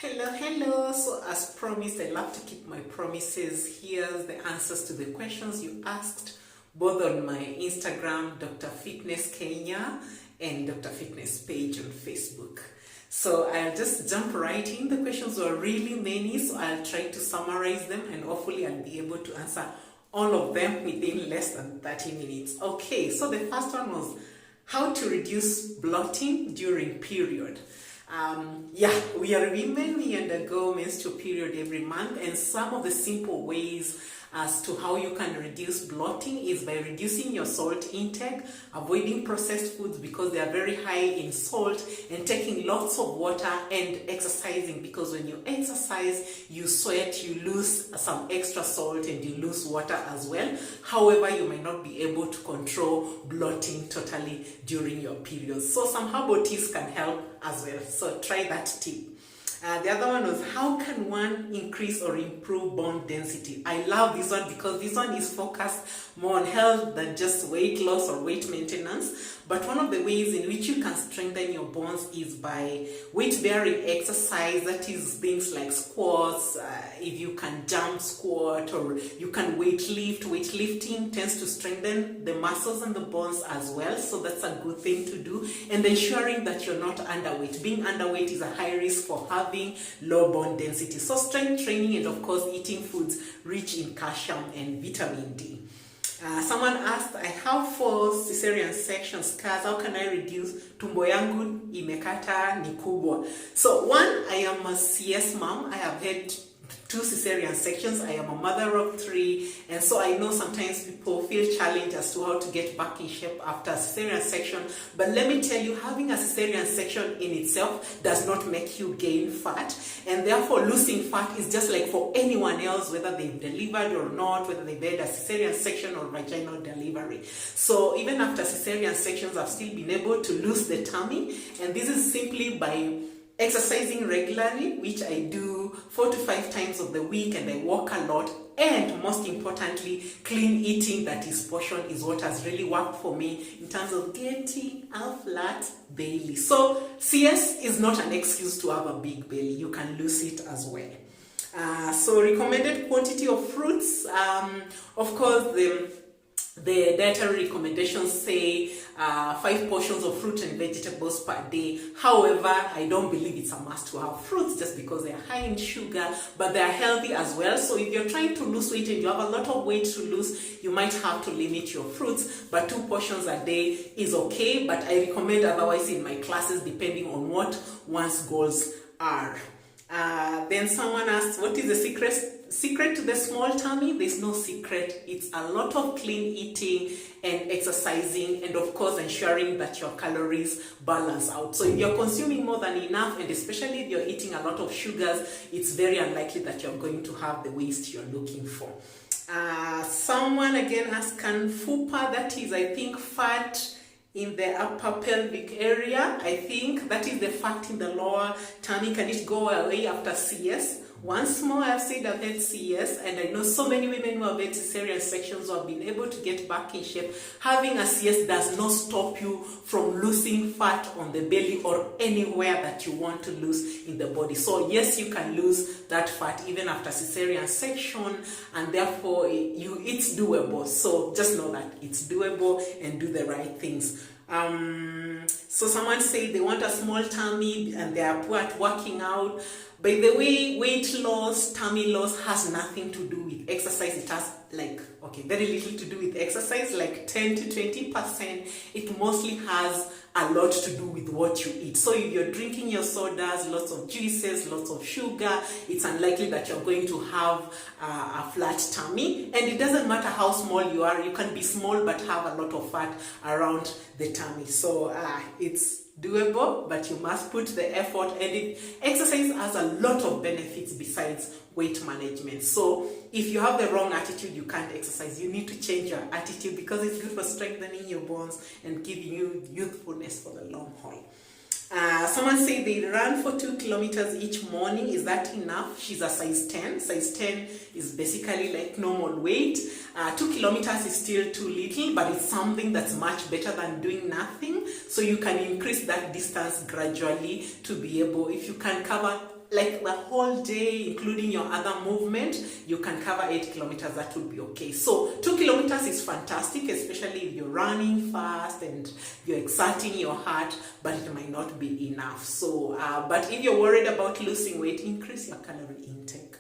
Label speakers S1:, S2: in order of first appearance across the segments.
S1: Hello. So as promised, I love to keep my promises. Here's the answers to the questions you asked, both on my Instagram, Dr. Fitness Kenya, and Dr. Fitness page on Facebook. So I'll just jump right in. The questions were really many, so I'll try to summarize them and hopefully I'll be able to answer all of them within less than 30 minutes. Okay, so the first one was how to reduce bloating during period. We are women, we undergo menstrual period every month, and some of the simple ways as to how you can reduce bloating is by reducing your salt intake, avoiding processed foods because they are very high in salt, and taking lots of water and exercising, because when you exercise, you sweat, you lose some extra salt and you lose water as well. However, you might not be able to control bloating totally during your period. So some herbal teas can help as well. So try that tip. The other one was how can one increase or improve bone density. I love this one because this one is focused more on health than just weight loss or weight maintenance. But one of the ways in which you can strengthen your bones is by weight-bearing exercise. That is things like squats, if you can jump squat, or you can weightlift. Weightlifting tends to strengthen the muscles and the bones as well, so that's a good thing to do. And ensuring that you're not underweight. Being underweight is a high risk for having low bone density. So strength training and of course eating foods rich in calcium and vitamin D. Someone asked, I have 4 cesarean section scars. How can I reduce? Tumbo yangu imekata ni kubwa. So one, I am a CS mom. I have had 2 cesarean sections. I am a mother of 3, and so I know sometimes people feel challenged as to how to get back in shape after a cesarean section. But let me tell you, having a cesarean section in itself does not make you gain fat, and therefore losing fat is just like for anyone else, whether they've delivered or not, whether they've had a cesarean section or vaginal delivery. So even after cesarean sections, I've still been able to lose the tummy, and this is simply by exercising regularly, which I do 4 to 5 times of the week, and I walk a lot, and most importantly, clean eating that is portioned is what has really worked for me in terms of getting a flat belly. So CS is not an excuse to have a big belly. You can lose it as well. So recommended quantity of fruits, of course the dietary recommendations say 5 portions of fruit and vegetables per day. However, I don't believe it's a must to have fruits just because they are high in sugar, but they are healthy as well. So if you're trying to lose weight and you have a lot of weight to lose, you might have to limit your fruits, but 2 portions a day is okay. But I recommend otherwise in my classes, depending on what one's goals are. Then someone asked, what is the secret to the small tummy? There's no secret. It's a lot of clean eating and exercising, and of course ensuring that your calories balance out. So if you're consuming more than enough, and especially if you're eating a lot of sugars, it's very unlikely that you're going to have the waist you're looking for. Someone again asked, can fupa, that is I think fat in the upper pelvic area, I think that is the fat in the lower tummy, can it go away after CS? Once more, I've said I've had CS, and I know so many women who have had cesarean sections who have been able to get back in shape. Having a CS does not stop you from losing fat on the belly or anywhere that you want to lose in the body. So yes, you can lose that fat even after cesarean section, and therefore it's doable. So just know that it's doable and do the right things. So someone said they want a small tummy and they are poor at working out. By the way, weight loss, tummy loss has nothing to do with exercise. It has very little to do with exercise, like 10 to 20%. It mostly has a lot to do with what you eat. So if you're drinking your sodas, lots of juices, lots of sugar, it's unlikely that you're going to have a flat tummy. And it doesn't matter how small you are. You can be small but have a lot of fat around the tummy. So it's doable, but you must put the effort, and exercise has a lot of benefits besides weight management. So if you have the wrong attitude, you can't exercise. You need to change your attitude because it's good for strengthening your bones and giving you youthfulness for the long haul. Someone said they run for 2 kilometers each morning. Is that enough? She's a size 10. Size 10 is basically like normal weight. 2 kilometers is still too little, but it's something that's much better than doing nothing. So you can increase that distance gradually to be able, if you can cover like the whole day, including your other movement, you can cover 8 kilometers. That would be okay. So 2 kilometers is fantastic, especially if you're running fast and you're exerting your heart, but it might not be enough. So but if you're worried about losing weight, increase your calorie intake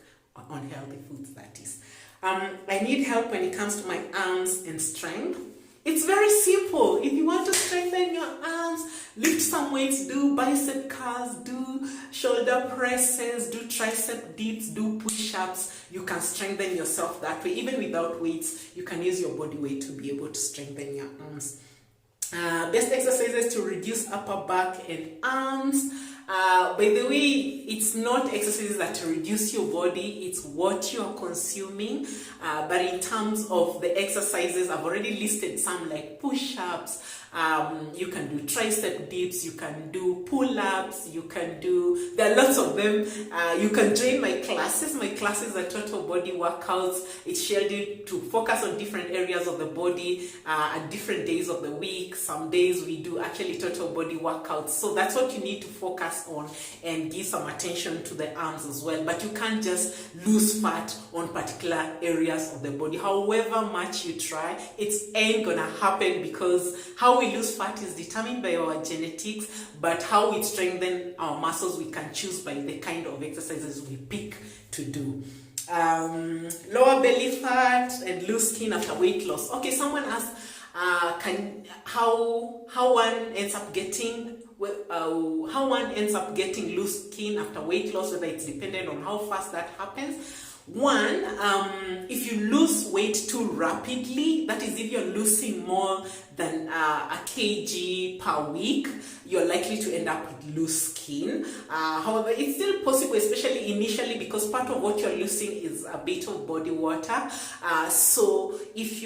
S1: on healthy foods, that is. I need help when it comes to my arms and strength. It's very simple. If you want to strengthen your arms, lift some weights, do bicep curls, do shoulder presses, do tricep dips, do push-ups. You can strengthen yourself that way. Even without weights, you can use your body weight to be able to strengthen your arms. Best exercises to reduce upper back and arms. By the way, it's not exercises that reduce your body, it's what you're consuming. But in terms of the exercises, I've already listed some, like push-ups. You can do tricep dips, you can do pull-ups, there are lots of them. You can join my classes. My classes are total body workouts. It's scheduled to focus on different areas of the body at different days of the week. Some days we do actually total body workouts. So that's what you need to focus on and give some attention to the arms as well. But you can't just lose fat on particular areas of the body. However much you try, it ain't gonna happen, because how we lose fat is determined by our genetics, but how we strengthen our muscles we can choose by the kind of exercises we pick to do. Lower belly fat and loose skin after weight loss. Okay, someone asked how one ends up getting loose skin after weight loss, whether it's dependent on how fast that happens. One, if you lose weight too rapidly, that is if you're losing more than a kg per week, you're likely to end up with loose skin. However, it's still possible, especially initially, because part of what you're losing is a bit of body water. So if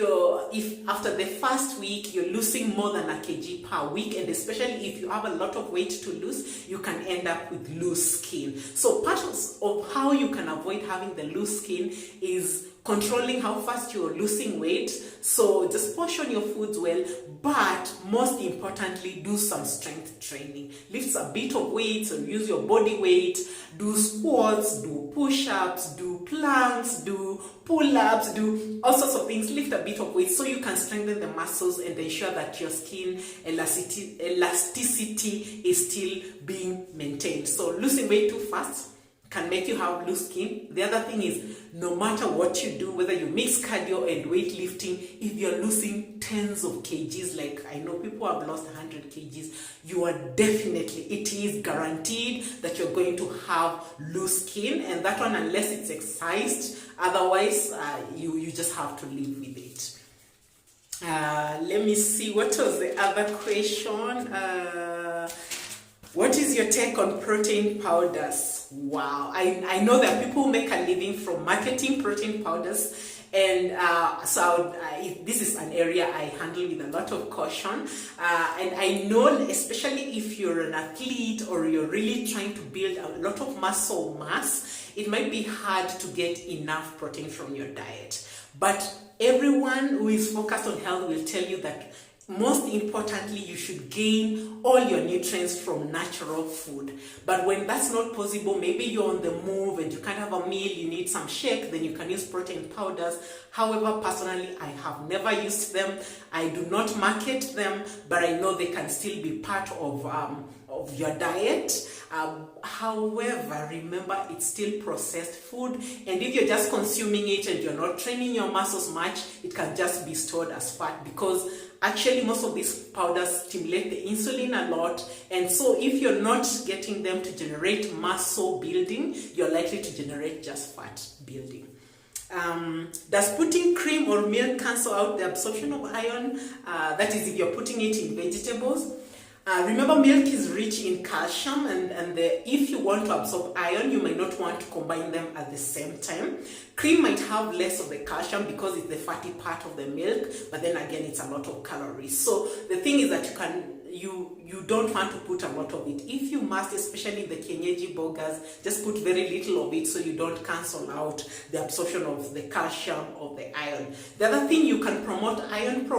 S1: after the first week you're losing more than a kg per week, and especially if you have a lot of weight to lose, you can end up with loose skin. So part of how you can avoid having the loose skin is controlling how fast you're losing weight. So just portion your foods well, but most importantly, do some strength training. Lift a bit of weights or use your body weight. Do squats, do push-ups, do planks, do pull-ups, do all sorts of things. Lift a bit of weight so you can strengthen the muscles and ensure that your skin elasticity is still being maintained. So losing weight too fast can make you have loose skin. The other thing is, no matter what you do, whether you mix cardio and weightlifting, if you're losing tens of kgs, like I know people have lost 100 kgs, you are definitely, it is guaranteed that you're going to have loose skin, and that one, unless it's excised, otherwise you just have to live with it. Let me see, what was the other question? What is your take on protein powders? Wow, I know that people make a living from marketing protein powders, and this is an area I handle with a lot of caution. And I know, especially if you're an athlete or you're really trying to build a lot of muscle mass, it might be hard to get enough protein from your diet. But everyone who is focused on health will tell you that most importantly, you should gain all your nutrients from natural food. But when that's not possible, maybe you're on the move and you can't have a meal, you need some shake, then you can use protein powders. However, personally, I have never used them. I do not market them, but I know they can still be part of your diet. However, remember, it's still processed food, and if you're just consuming it and you're not training your muscles much, it can just be stored as fat, because actually most of these powders stimulate the insulin a lot, and so if you're not getting them to generate muscle building, you're likely to generate just fat building. Does putting cream or milk cancel out the absorption of iron? That is, if you're putting it in vegetables. Remember, milk is rich in calcium, and if you want to absorb iron, you might not want to combine them at the same time. Cream might have less of the calcium because it's the fatty part of the milk, but then again, it's a lot of calories. So the thing is that you you don't want to put a lot of it. If you must, especially the kienyeji burgers, just put very little of it so you don't cancel out the absorption of the calcium or the iron. The other thing, you can promote iron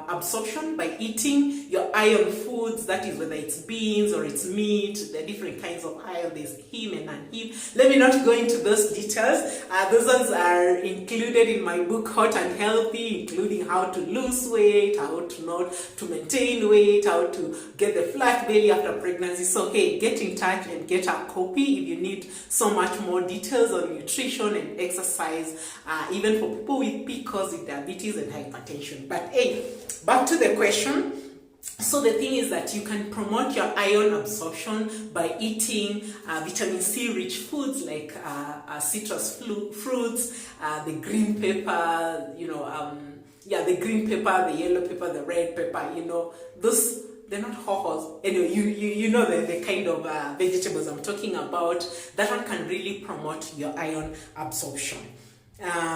S1: absorption by eating your iron foods, that is whether it's beans or it's meat, the different kinds of iron, there's heme and non-heme. Let me not go into those details. Those ones are included in my book, Hot and Healthy, including how to lose weight, how to maintain weight, how to get the flat belly after pregnancy. So hey, get in touch and get a copy if you need so much more details on nutrition and exercise, even for people with PCOS, with diabetes and hypertension. But hey, back to the question. So the thing is that you can promote your iron absorption by eating vitamin C rich foods like citrus fruits, the green pepper, the green pepper, the yellow pepper, the red pepper, those, they're not hawos. Anyway, you know the kind of vegetables I'm talking about. That one can really promote your iron absorption.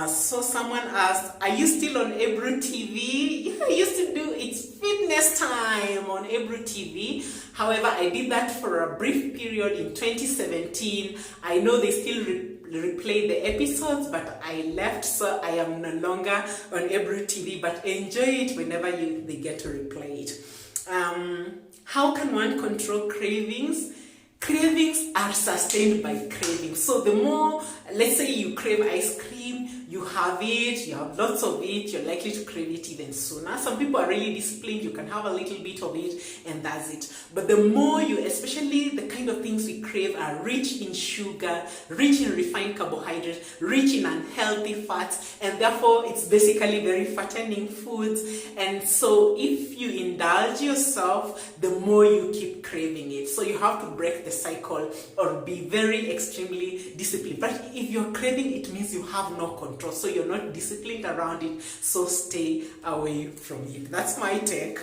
S1: So someone asked, are you still on Ebru TV? Yeah, I used to do It's Fitness Time on Ebru TV. However, I did that for a brief period in 2017. I know they still replay the episodes, but I left, so I am no longer on Ebru TV, but enjoy it whenever they get to replay it. How can one control cravings? Cravings are sustained by cravings. So the more, let's say you crave ice cream, you have it, you have lots of it, you're likely to crave it even sooner. Some people are really disciplined, you can have a little bit of it and that's it. But the more you, especially the kind of things we crave are rich in sugar, rich in refined carbohydrates, rich in unhealthy fats, and therefore it's basically very fattening foods. And so if you indulge yourself, the more you keep craving it. So you have to break the cycle or be very extremely disciplined. But if you're craving, it means you have no control. So you're not disciplined around it, so stay away from it. That's my take.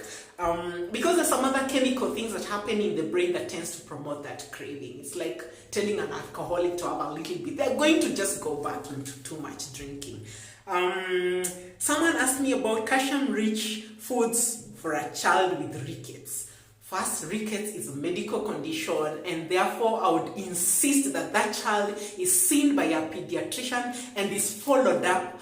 S1: Because there's some other chemical things that happen in the brain that tends to promote that craving. It's like telling an alcoholic to have a little bit. They're going to just go back into too much drinking. Someone asked me about calcium-rich foods for a child with rickets. First, rickets is a medical condition, and therefore I would insist that that child is seen by a pediatrician and is followed up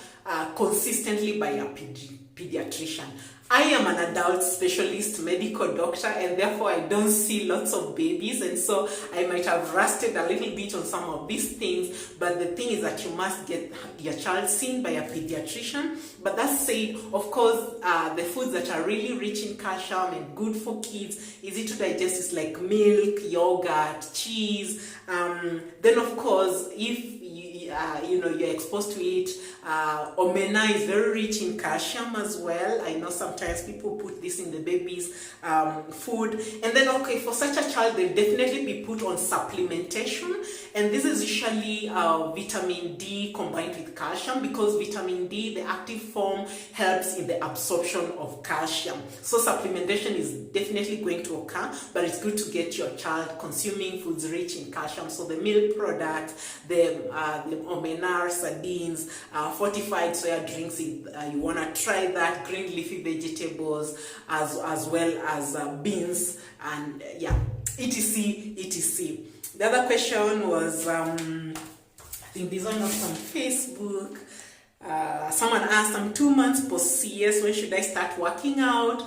S1: consistently by a pediatrician. I am an adult specialist medical doctor, and therefore I don't see lots of babies, and so I might have rusted a little bit on some of these things, but the thing is that you must get your child seen by a pediatrician. But that said, of course, the foods that are really rich in calcium and good for kids, easy to digest, is like milk, yogurt, cheese. Then of course, if you're exposed to it, omena is very rich in calcium as well. I know sometimes people put this in the baby's food. And then, okay, for such a child, they'll definitely be put on supplementation. And this is usually vitamin D combined with calcium, because vitamin D, the active form, helps in the absorption of calcium. So supplementation is definitely going to occur, but it's good to get your child consuming foods rich in calcium. So the milk products, the omena, sardines, fortified soya drinks, you want to try that, green leafy vegetables, as well as beans, and etc. The other question was, I think this one was on Facebook. Someone asked, I'm 2 months post CS, when should I start working out?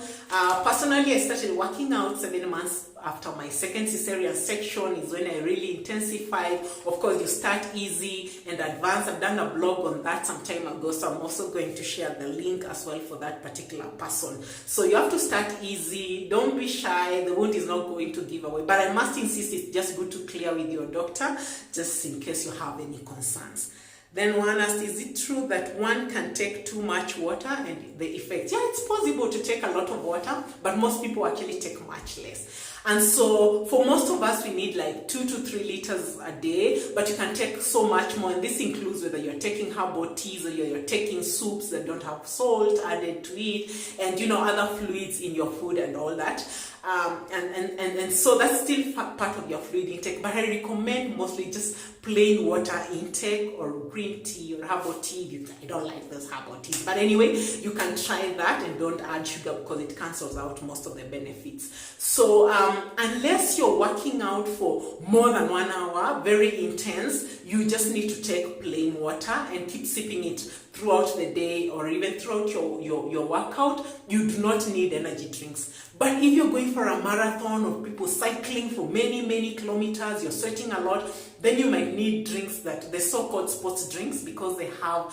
S1: Personally, I started working out 7 months after my second cesarean section is when I really intensified. Of course, you start easy and advance. I've done a blog on that some time ago, so I'm also going to share the link as well for that particular person. So you have to start easy. Don't be shy. The wound is not going to give away. But I must insist, it's just good to clear with your doctor, just in case you have any concerns. Then one asked, is it true that one can take too much water and the effects? Yeah, it's possible to take a lot of water, but most people actually take much less. And so for most of us, we need like 2 to 3 liters a day, but you can take so much more. And this includes whether you're taking herbal teas or you're taking soups that don't have salt added to it, and other fluids in your food and all that. And so that's still part of your fluid intake, but I recommend mostly just plain water intake, or green tea or herbal tea. I don't like those herbal teas, but anyway, you can try that, and don't add sugar because it cancels out most of the benefits. So unless you're working out for more than 1 hour, very intense, you just need to take plain water and keep sipping it throughout the day, or even throughout your workout. You do not need energy drinks. But if you're going for a marathon, or people cycling for many kilometers, you're sweating a lot, then you might need drinks, that the so-called sports drinks, because they have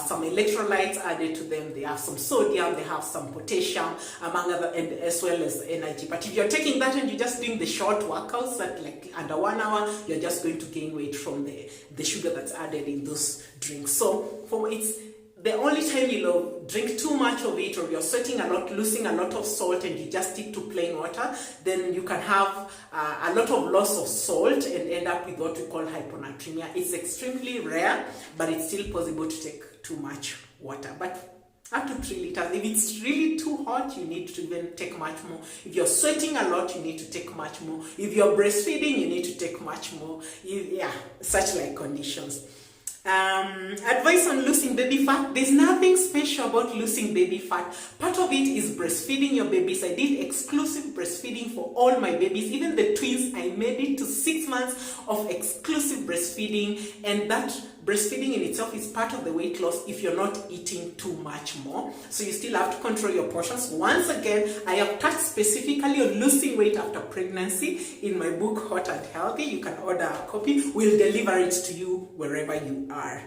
S1: some electrolytes added to them. They have some sodium, they have some potassium, among other, and as well as energy. But if you're taking that and you're just doing the short workouts that like under 1 hour, you're just going to gain weight from the sugar that's added in those drinks. So it's the only time you'll drink too much of it, or you're sweating a lot, losing a lot of salt, and you just stick to plain water, then you can have a lot of loss of salt and end up with what we call hyponatremia. It's extremely rare, but it's still possible to take too much water. But up to 3 liters. If it's really too hot, you need to even take much more. If you're sweating a lot, you need to take much more. If you're breastfeeding, you need to take much more. Such like conditions. Advice on losing baby fat. There's nothing special about losing baby fat. Part of it is breastfeeding your babies. I did exclusive breastfeeding for all my babies, even the twins. I made it to 6 months of exclusive breastfeeding, and that breastfeeding in itself is part of the weight loss if you're not eating too much more. So you still have to control your portions. Once again, I have touched specifically on losing weight after pregnancy in my book, Hot and Healthy. You can order a copy. We'll deliver it to you wherever you are.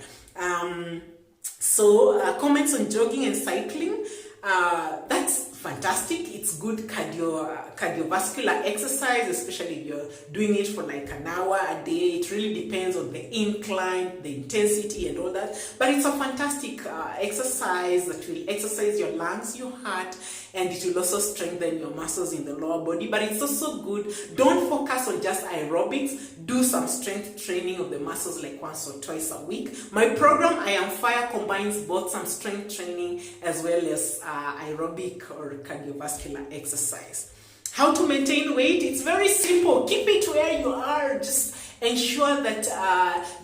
S1: Comments on jogging and cycling. That's fantastic. It's good cardiovascular exercise, especially if you're doing it for like an hour a day. It really depends on the incline, the intensity, and all that. But it's a fantastic exercise that will exercise your lungs, your heart, and it will also strengthen your muscles in the lower body. But it's also good. Don't focus on just aerobics. Do some strength training of the muscles like once or twice a week. My program, I Am Fire, combines both some strength training as well as aerobic or cardiovascular exercise. How to maintain weight? It's very simple. Keep it where you are. Just ensure that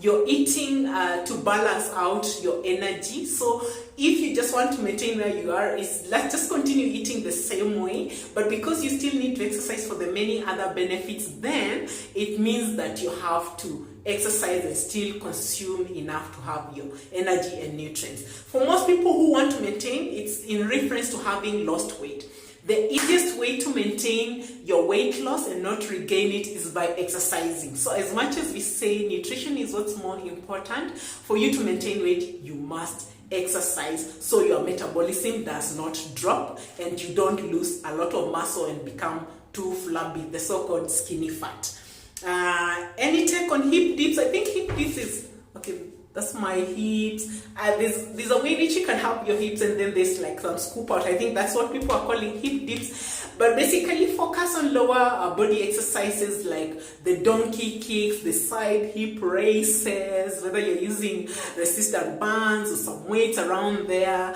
S1: you're eating to balance out your energy. So if you just want to maintain where you are, let's just continue eating the same way. But because you still need to exercise for the many other benefits, then it means that you have to exercise and still consume enough to have your energy and nutrients. For most people who want to maintain, it's in reference to having lost weight. The easiest way to maintain your weight loss and not regain it is by exercising. So as much as we say nutrition is what's more important, for you to maintain weight, you must exercise so your metabolism does not drop and you don't lose a lot of muscle and become too flabby, the so-called skinny fat. Any take on hip dips? I think hip dips is okay. That's my hips. There's a way which you can help your hips, and then there's like some scoop out. I think that's what people are calling hip dips. But basically focus on lower body exercises like the donkey kicks, the side hip raises, whether you're using resistant bands or some weights around there.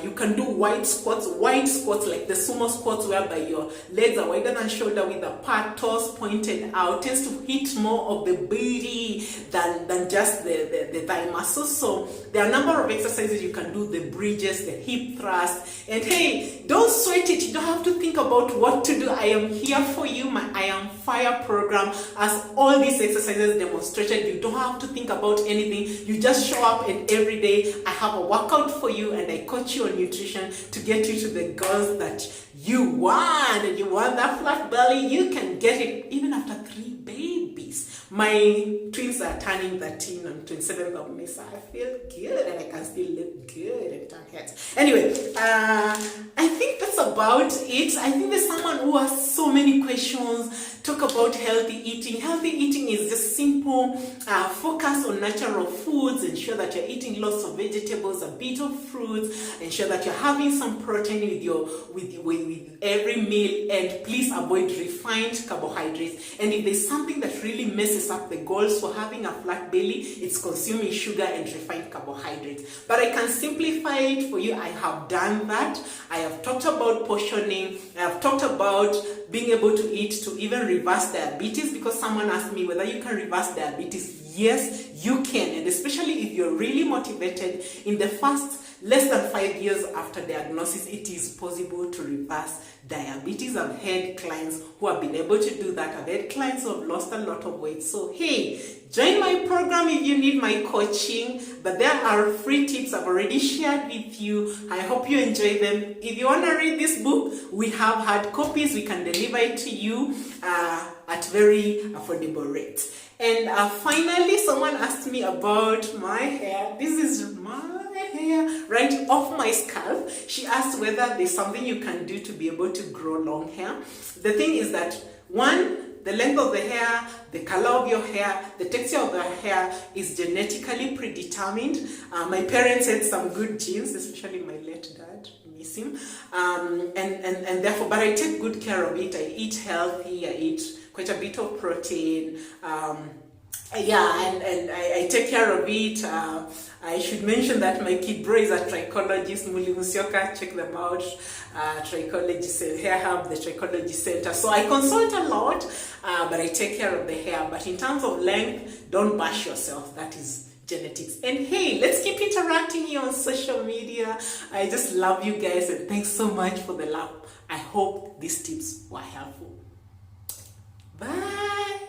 S1: You can do wide squats like the sumo squats, whereby your legs are wider than shoulder with the part toes pointed out. Tends to hit more of the booty than just the thigh muscles. So there are a number of exercises you can do, the bridges, the hip thrust, and hey, don't sweat it. You don't have to think about what to do. I am here for you. My I Am Fire program has all these exercises demonstrated. You don't have to think about anything. You just show up, and every day I have a workout for you, and I coach you on nutrition to get you to the goals that you want. And you want that flat belly, you can get it even after 3 babies. My twins are turning 13 on 27th of May, so I feel good and I can still look good and turn heads. Anyway, I think that's about it. I think there's someone who has so many questions. Talk about healthy eating. Healthy eating is just simple. Focus on natural foods. Ensure that you're eating lots of vegetables, a bit of fruits. Ensure that you're having some protein with every meal, and please avoid refined carbohydrates. And if there's something that really messes up the goals for having a flat belly, it's consuming sugar and refined carbohydrates. But I can simplify it for you. I have done that. I have talked about portioning. I have talked about being able to eat to even reverse diabetes, because someone asked me whether you can reverse diabetes. Yes, you can, and especially if you're really motivated, in the first less than 5 years after diagnosis, it is possible to reverse diabetes. I've had clients who have been able to do that. I've had clients who have lost a lot of weight. So hey, join my program if you need my coaching. But there are free tips I've already shared with you. I hope you enjoy them. If you want to read this book, we have hard copies. We can deliver it to you at very affordable rates. And finally, someone asked me about my hair. This is my hair right off my scalp. She asked whether there's something you can do to be able to grow long hair. The thing is that, one, the length of the hair, the color of your hair, the texture of the hair is genetically predetermined. My parents had some good genes, especially my late dad, miss him. And therefore, but I take good care of it. I eat healthy, I eat quite a bit of protein. And I take care of it. I should mention that my kid bro is a trichologist, Muli Musioka, check them out. Trichology Hair Hub, the Trichology Center. So I consult a lot, but I take care of the hair. But in terms of length, don't bash yourself. That is genetics. And hey, let's keep interacting here on social media. I just love you guys, and thanks so much for the love. I hope these tips were helpful. Bye.